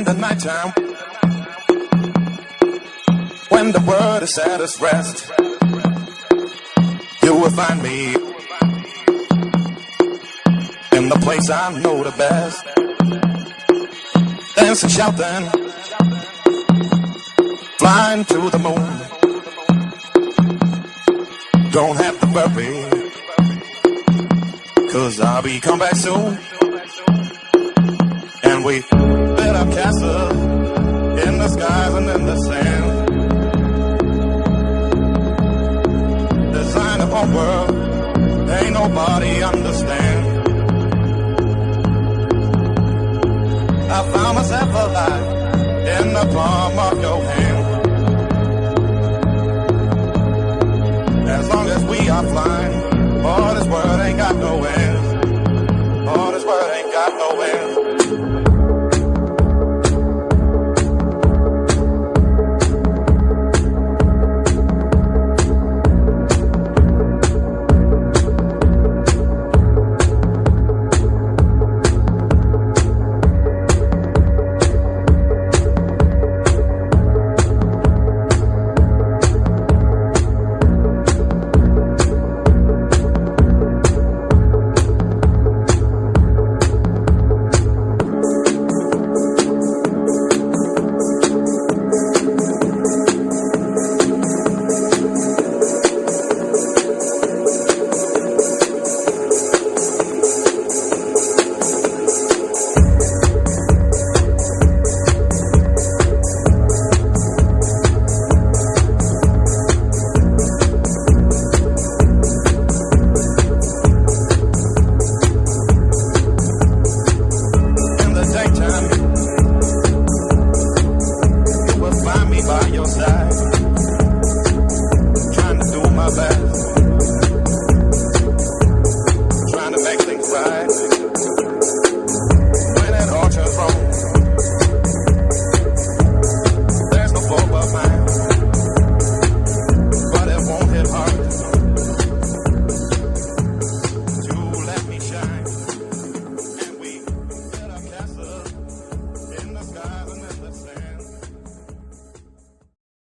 in the nighttime, when the world is at its rest, you will find me in the place I know the best, dancing, shouting, flying to the moon. Don't have to worry, 'cause I'll be come back soon. And we built our castle in the skies and in the sand, design of our world, ain't nobody understand.